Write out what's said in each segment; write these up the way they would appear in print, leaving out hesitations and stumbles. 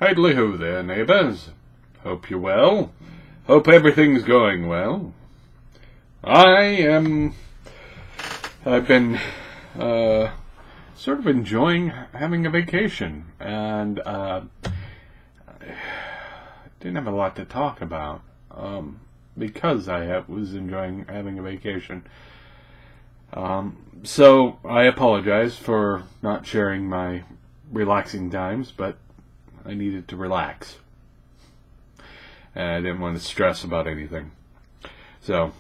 Idly ho there, neighbours. Hope you're well. Hope everything's going well. I've been sort of enjoying having a vacation, and didn't have a lot to talk about because I was enjoying having a vacation. So I apologize for not sharing my relaxing times, but I needed to relax. And I didn't want to stress about anything. So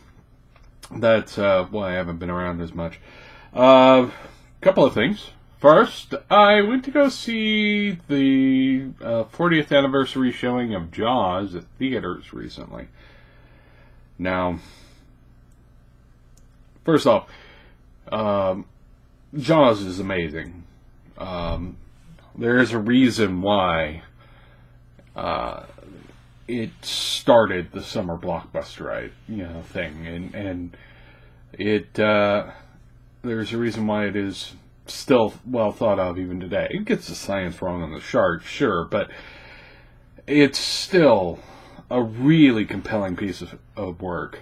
that's why I haven't been around as much. Couple of things. First, I went to go see the 40th anniversary showing of Jaws at theaters recently. Now, first off, Jaws is amazing. There is a reason why it started the summer blockbuster thing, and it there's a reason why it is still well thought of even today. It gets the science wrong on the shark, sure, but it's still a really compelling piece of work.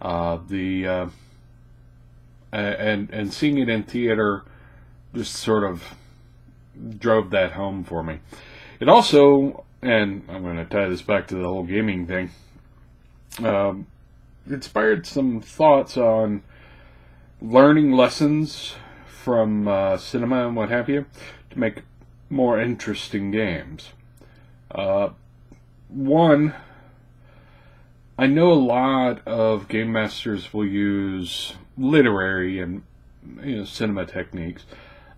And seeing it in theater just sort of drove that home for me. It also, and I'm going to tie this back to the whole gaming thing, inspired some thoughts on learning lessons from cinema and what have you to make more interesting games. One, I know a lot of game masters will use literary and cinema techniques.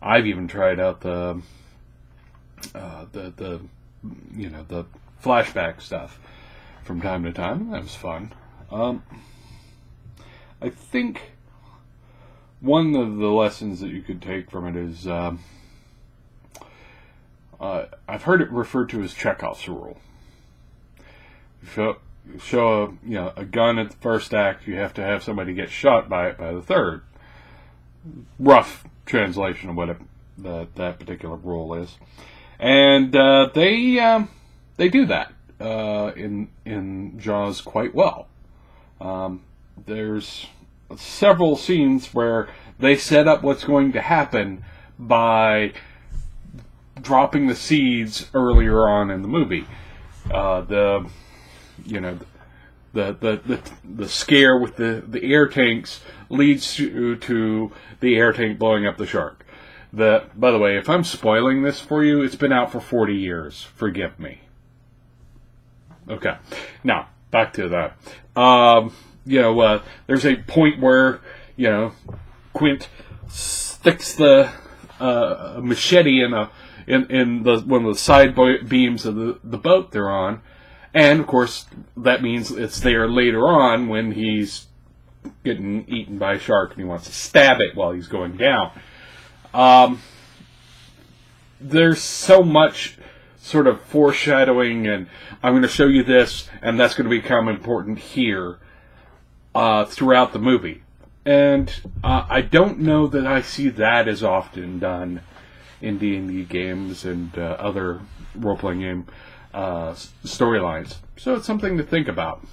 I've even tried out the flashback stuff from time to time. That was fun. I think one of the lessons that you could take from it is I've heard it referred to as Chekhov's rule. Show a gun at the first act, you have to have somebody get shot by it by the third. Rough translation of what that particular rule is, and they do that in Jaws quite well. There's several scenes where they set up what's going to happen by dropping the seeds earlier on in the movie. The scare with the air tanks leads to the air tank blowing up the shark. By the way, if I'm spoiling this for you, it's been out for 40 years. Forgive me. Okay. Now, back to that. There's a point where, Quint sticks the machete in one of the side beams of the boat they're on. And, of course, that means it's there later on when he's getting eaten by a shark and he wants to stab it while he's going down. There's so much sort of foreshadowing, and I'm going to show you this, and that's going to become important here throughout the movie. And I don't know that I see that as often done in D&D games and other role-playing game storylines. So it's something to think about.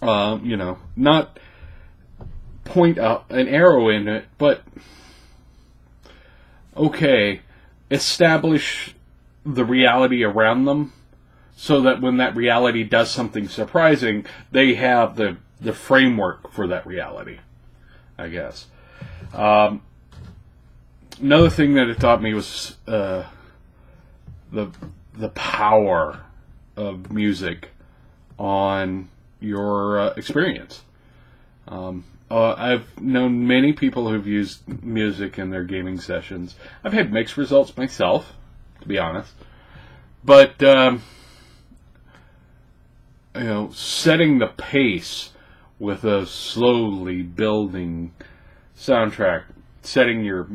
Not point out an arrow in it, but establish the reality around them so that when that reality does something surprising, they have the framework for that reality, I guess. Another thing that it taught me was the power of music on your experience. I've known many people who've used music in their gaming sessions. I've had mixed results myself, to be honest. But, setting the pace with a slowly building soundtrack, setting your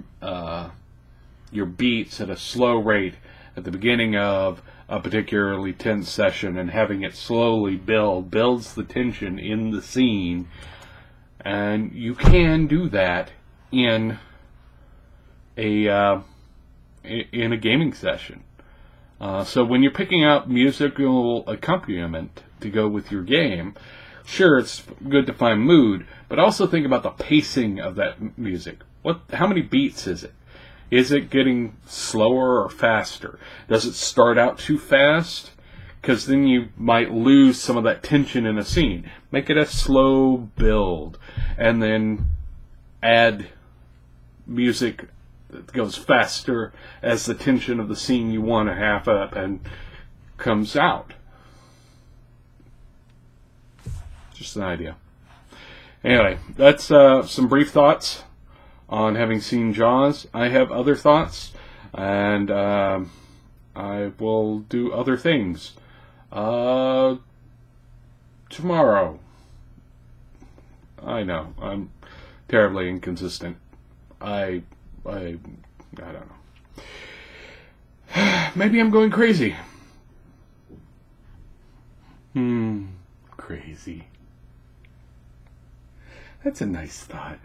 beats at a slow rate at the beginning of a particularly tense session and having it slowly builds the tension in the scene. And you can do that in a gaming session. So when you're picking out musical accompaniment to go with your game, sure, it's good to find mood, but also think about the pacing of that music. How many beats is it? Is it getting slower or faster? Does it start out too fast? Because then you might lose some of that tension in a scene. Make it a slow build, and then add music that goes faster as the tension of the scene you want to have up and comes out. Just an idea. Anyway, that's some brief thoughts on having seen Jaws. I have other thoughts, and I will do other things tomorrow. I know, I'm terribly inconsistent. I don't know. Maybe I'm going crazy. Crazy. That's a nice thought.